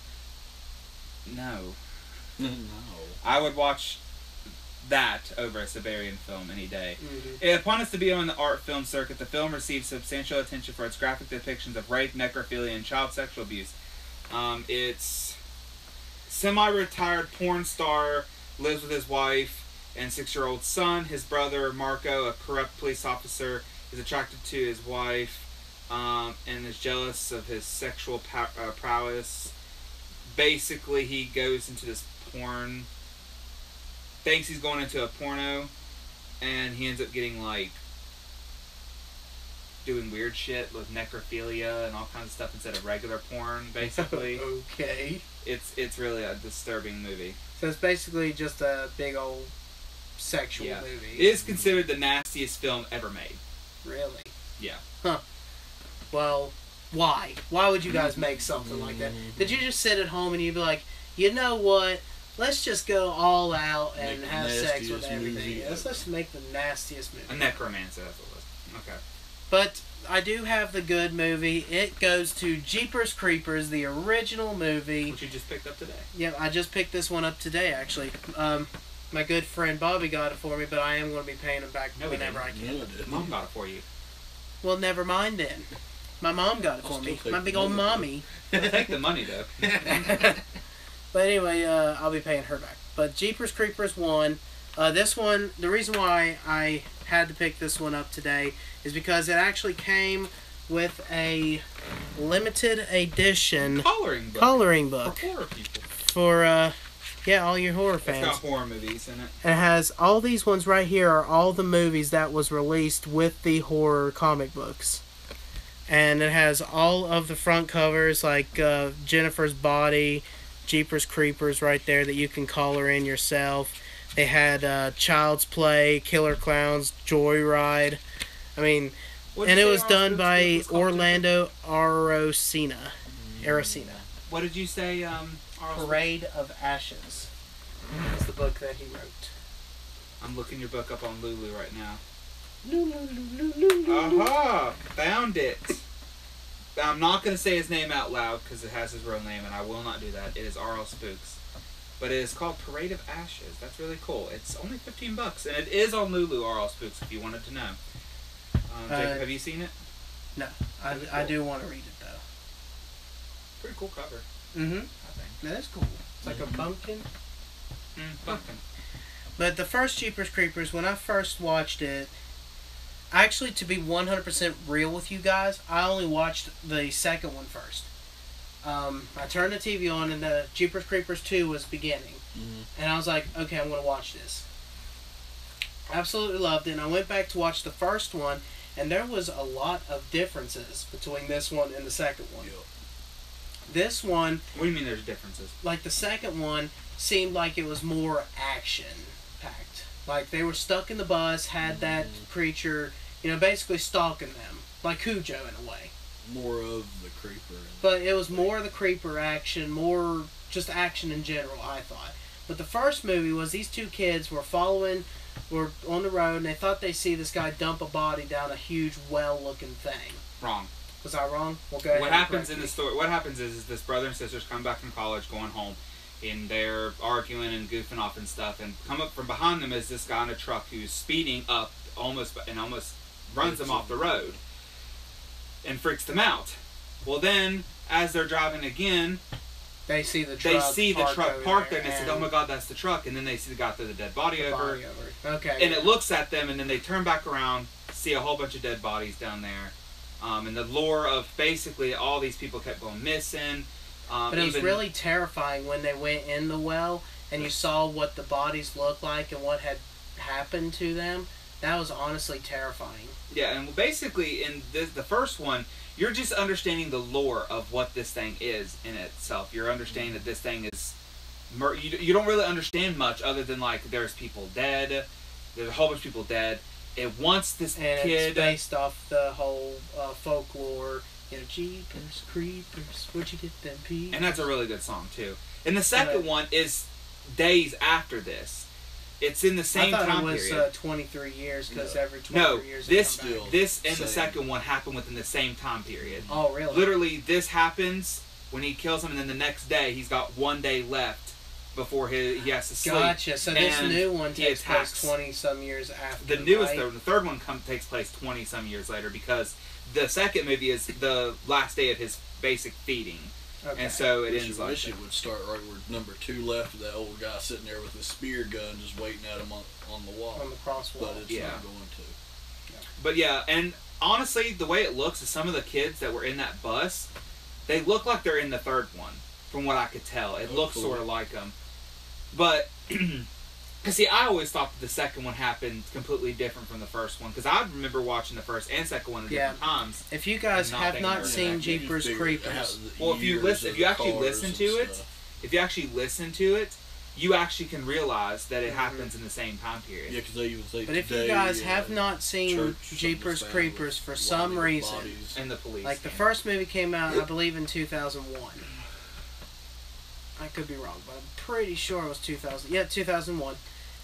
no. No. I would watch that over a Siberian film any day. Upon its debut on the art film circuit, the film received substantial attention for its graphic depictions of rape, necrophilia, and child sexual abuse. It's semi-retired porn star lives with his wife and 6-year-old son. His brother, Marco, a corrupt police officer, is attracted to his wife and is jealous of his sexual prowess. Basically, he goes into this porn, thinks he's going into a porno, and he ends up getting, like, doing weird shit with necrophilia and all kinds of stuff instead of regular porn, basically. Okay. It's really a disturbing movie. So it's basically just a big old sexual movie. It is considered the nastiest film ever made. Really? Yeah. Huh. Well, why? Why would you guys make something like that? Did you just sit at home and you'd be like, you know what? Let's just go all out and have sex with everything. Let's just make the nastiest movie. A necromancer, that's what it was. Okay. But I do have the good movie. It goes to Jeepers Creepers, the original movie. Which you just picked up today. Yeah, I just picked this one up today, actually. My good friend Bobby got it for me, but I am going to be paying him back whenever I can. Mom got it for you. Well, never mind then. My mom got it for me. My big old mommy. Take the money, though. But anyway, I'll be paying her back. But Jeepers Creepers 1. This one, the reason why I had to pick this one up today is because it actually came with a limited edition coloring book for horror people. For all your horror fans. It's got horror movies in it. It has all these ones right here are all the movies that was released with the horror comic books. And it has all of the front covers like Jennifer's Body, Jeepers Creepers right there that you can color in yourself. They had Child's Play, Killer Clowns, Joyride. I mean, and it was done by Orlando Arocena. What did you say, Parade of Ashes. That's the book that he wrote. I'm looking your book up on Lulu right now. Lulu. Aha! Found it! I'm not going to say his name out loud because it has his real name, and I will not do that. It is R.L. Spooks. But it is called Parade of Ashes. That's really cool. It's only $15, and it is on Lulu, R.L. Spooks, if you wanted to know. Jacob, have you seen it? No. I do want to read it, though. Pretty cool cover. Mm-hmm. I think. That is cool. It's like a pumpkin. Pumpkin. But the first Jeepers Creepers, when I first watched it, actually, to be 100% real with you guys, I only watched the second one first. I turned the TV on and the Jeepers Creepers 2 was beginning. And I was like, okay, I'm going to watch this. Absolutely loved it. And I went back to watch the first one, and there was a lot of differences between this one and the second one. Yep. This one... What do you mean there's differences? Like, the second one seemed like it was more action-packed. Like, they were stuck in the bus, had that creature, basically stalking them. Like Cujo, in a way. More of the creeper. But it was more of the creeper action, more just action in general, I thought. But the first movie was these two kids were on the road, and they thought they see this guy dump a body down a huge well-looking thing. Wrong. Was I wrong? Well, go ahead. What happens in the story? What happens is this brother and sisters come back from college, going home, and they're arguing and goofing off and stuff. And come up from behind them is this guy in a truck who's speeding up, almost runs them off the road, and freaks them out. Well, then as they're driving again, They see the they truck. see the truck parked there, and they and say, "Oh my God, that's the truck!" And then they see the guy throw the dead body over, Okay. and it looks at them, and then they turn back around, see a whole bunch of dead bodies down there, and the lore of basically all these people kept going missing. But it was really terrifying when they went in the well and you saw what the bodies looked like and what had happened to them. That was honestly terrifying. Yeah, and basically in the first one, you're just understanding the lore of what this thing is in itself. You're understanding that this thing is... You don't really understand much other than, like, there's people dead. There's a whole bunch of people dead. It wants this and kid... it's based off the whole folklore. You know, Jeepers Creepers, where'd you get them peas? And that's a really good song, too. And the second one is days after this. It's in the same time period. I thought it was 23 years, because every 23 years this come back. this and the second one happened within the same time period. Oh, really? Literally, this happens when he kills him, and then the next day, he's got 1 day left before he has to sleep. Gotcha. So this And new one takes place attacks. 20-some years after, The newest, right? the third one takes place 20-some years later, because the second movie is the last day of his basic feeding. Okay. And so it Wish ends it- like wish that. it would start right where number 2 left, that old guy sitting there with his spear gun just waiting at him on the wall. On the cross wall. But it's Yeah. not going to. But yeah, and honestly, the way it looks is some of the kids that were in that bus, they look like they're in the third one, from what I could tell. It looks cool. sort of like them. But, because see, I always thought that the second one happened completely different from the first one, because I remember watching the first and second one at different times. If you guys Not have thinking not about seen that. Jeepers Figure Creepers, out the Well, if you years listen, of if you the actually cars listen and to it, stuff. if you actually listen to it, you actually can realize that it Mhm. happens in the same time period. Yeah, because they even say but if you today, guys have not seen church Jeepers was found Creepers with for a lot some of reason, bodies. And the police. like the and- first movie came out, I believe, in 2001. I could be wrong, but I'm pretty sure it was 2000. Yeah, 2001.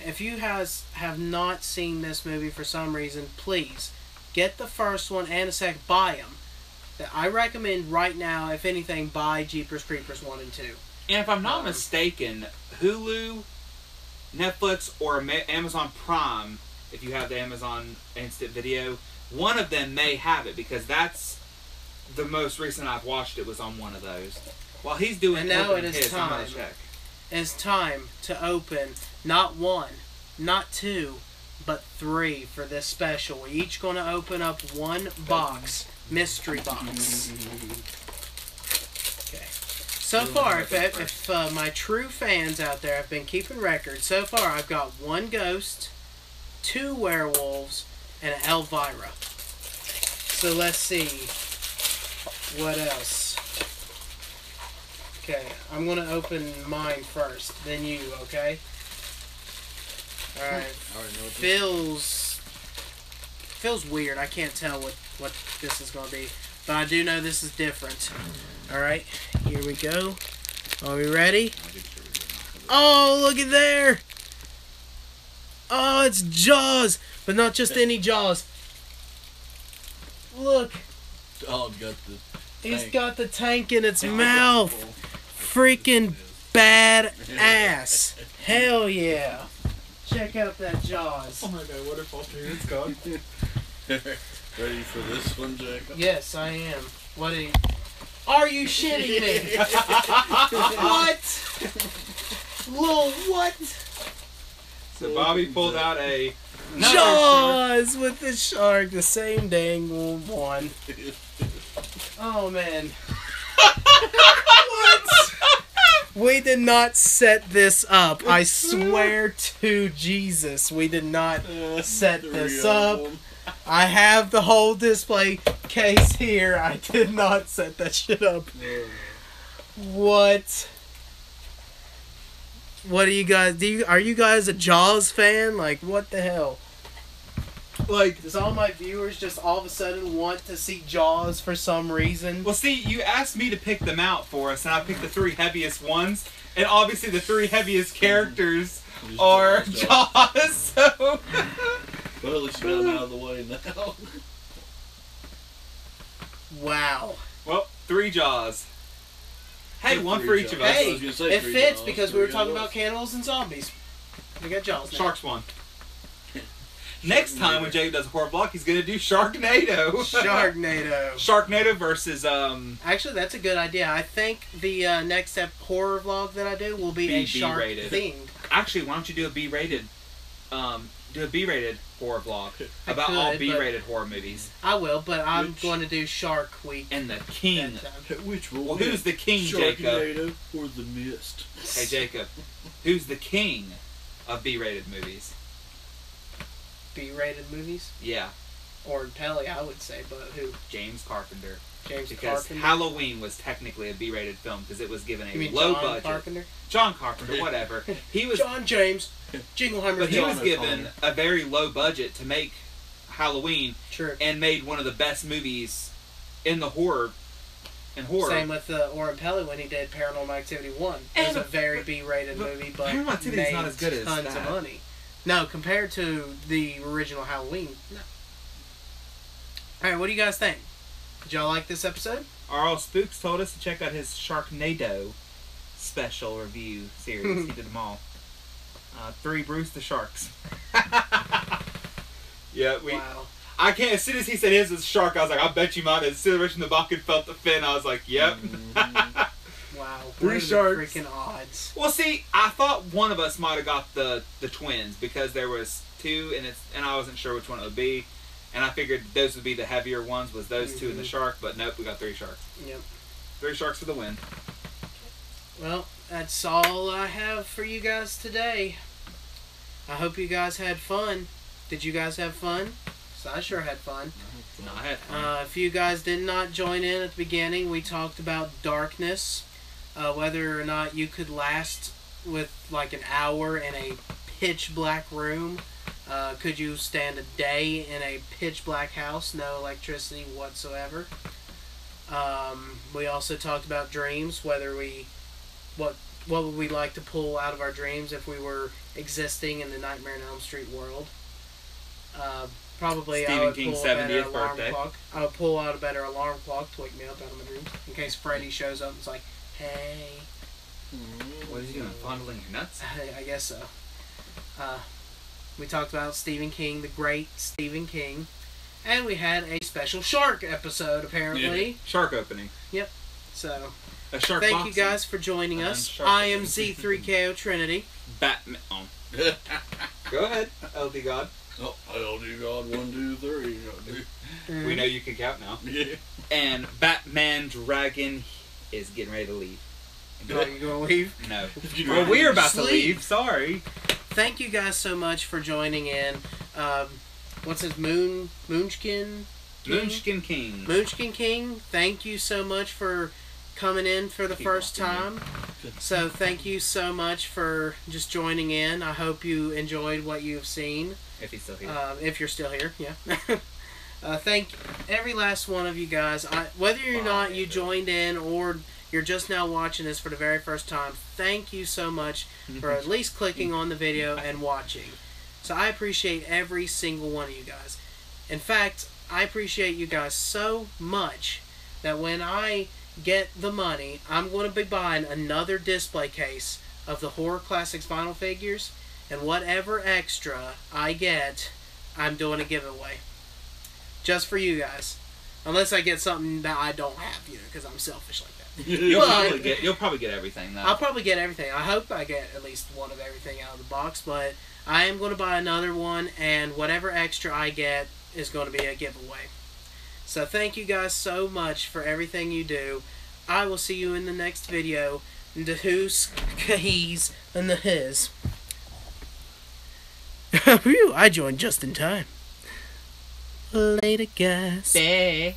If you guys have not seen this movie for some reason, please get the first one and the second. Buy them. I recommend right now, if anything, buy Jeepers Creepers 1 and 2. And if I'm not mistaken, Hulu, Netflix, or Amazon Prime, if you have the Amazon Instant Video, one of them may have it, because that's the most recent I've watched it was on one of those. While he's doing And now opening it is his, I'm gonna time. check. It's time to open not 1, not 2, but 3 for this special. We're each going to open up one box, mystery box. Okay. So far, if my true fans out there have been keeping record, so far I've got 1 ghost, 2 werewolves, and an Elvira. So let's see what else. Okay, I'm going to open mine first, then you, okay? Alright. I already know what this Feels weird. I can't tell what this is going to be. But I do know this is different. Alright, here we go. Are we ready? Oh, look at there! Oh, it's Jaws! But not just any Jaws. Look, dog got the he's tank. got the tank in its mouth. Freaking badass. Hell yeah. Check out that Jaws. Oh my god, what if all three it's gone? Ready for this one, Jacob? Yes, I am. What are you shitting me? What? Lil, what? So Bobby pulled out a Jaws with the shark, the same dang one. Oh man. What? We did not set this up. I swear to Jesus, we did not set this up. I have the whole display case here. I did not set that shit up. What? What do you guys are you guys a Jaws fan? Like, what the hell? Like, does all my viewers just all of a sudden want to see Jaws for some reason? Well, see, you asked me to pick them out for us, and I picked the 3 heaviest ones, and obviously the 3 heaviest characters are Jaws, so... Well, at least you got them out of the way now. Wow. Well, 3 Jaws. Hey, one for each of us. Hey, I was gonna say it 3 fits Jaws, because we were 3 talking Jaws. about cannibals and zombies. We got Jaws now. Sharks one. Next time when Jacob does a horror vlog, he's gonna do Sharknado. Sharknado. Sharknado versus Actually, that's a good idea. I think the next horror vlog that I do will be a shark B-rated. themed. Actually, why don't you do a B-rated horror vlog about could, all but- B-rated horror movies? I will, but I'm Which- going to do Shark Week. And the king. that time. Which will Well, win? who's the king, Jacob? Sharknado or The Mist? Hey, Jacob. Who's the king of B-rated movies? B-rated movies, Yeah, or Pelly, I would say, but who? James Carpenter. James Because Carpenter. Halloween was technically a B-rated film because it was given You a mean low John budget. Carpenter? John Carpenter, whatever. He was, John James. Jingleheimer. but he John was given O'Connor. a very low budget to make Halloween True. and made one of the best movies in the horror. Same with Oren Pelly when he did Paranormal Activity 1. It was And- a very B-rated movie, but Paranormal Activity is made not as good as tons of that. money. No, compared to the original Halloween. No. Alright, what do you guys think? Did y'all like this episode? Arl Spooks told us to check out his Sharknado special review series. He did them all. 3 Bruce the Sharks. Yeah, Wow. I can't. As soon as he said his was a shark, I was like, I bet you mine is. As soon as Rich and the Balkan felt the fin, I was like, yep. Wow. 3 What are the sharks. freaking odds? Well, see, I thought one of us might have got the twins because there was 2, and I wasn't sure which one it would be, and I figured those would be the heavier ones. Was those 2 and the shark? But nope, we got 3 sharks. Yep. 3 sharks for the win. Well, that's all I have for you guys today. I hope you guys had fun. Did you guys have fun? 'Cause I sure had fun. No, I had fun. If you guys did not join in at the beginning, we talked about darkness, whether or not you could last with like an hour in a pitch black room. Could you stand a day in a pitch black house, no electricity whatsoever? We also talked about dreams, whether what would we like to pull out of our dreams if we were existing in the Nightmare on Elm Street world. Probably I Stephen would King's pull a better 70th alarm birthday. clock. I would pull out a better alarm clock to wake me up out of my dreams in case Freddy shows up and is like, hey. What is he doing? Fondling your nuts? I guess so. We talked about Stephen King, the great Stephen King. And we had a special shark episode, apparently. Shark opening. So, A shark thank boxing. you guys for joining And us. shark I am opening. Z3KO Trinity. Batman. Oh. Go ahead, LD God. Oh, I'll do God 1, 2, 3. I'll do. We know you can count now. Yeah. And Batman Dragon is getting ready to leave. Oh, you gonna leave? No. You Well, know, we're about to Sleep. leave. Sorry. Thank you guys so much for joining in. What's his Moonchkin? Moonchkin King. Moonchkin King, thank you so much for coming in for the Keep first walking time. So thank you so much for just joining in. I hope you enjoyed what you've seen. If he's still here. If you're still here, yeah. Thank every last one of you guys. Whether or not you joined in or you're just now watching this for the very first time, thank you so much for at least clicking on the video and watching. So I appreciate every single one of you guys. In fact, I appreciate you guys so much that when I get the money, I'm going to be buying another display case of the Horror Classics vinyl figures, and whatever extra I get, I'm doing a giveaway. Just for you guys. Unless I get something that I don't have, because I'm selfish like that. You'll probably get everything though. I'll probably get everything. I hope I get at least one of everything out of the box, but I am going to buy another one, and whatever extra I get is going to be a giveaway. So thank you guys so much for everything you do. I will see you in the next video. The who's, he's, and the his. Phew, I joined just in time. Later, guys. Bye.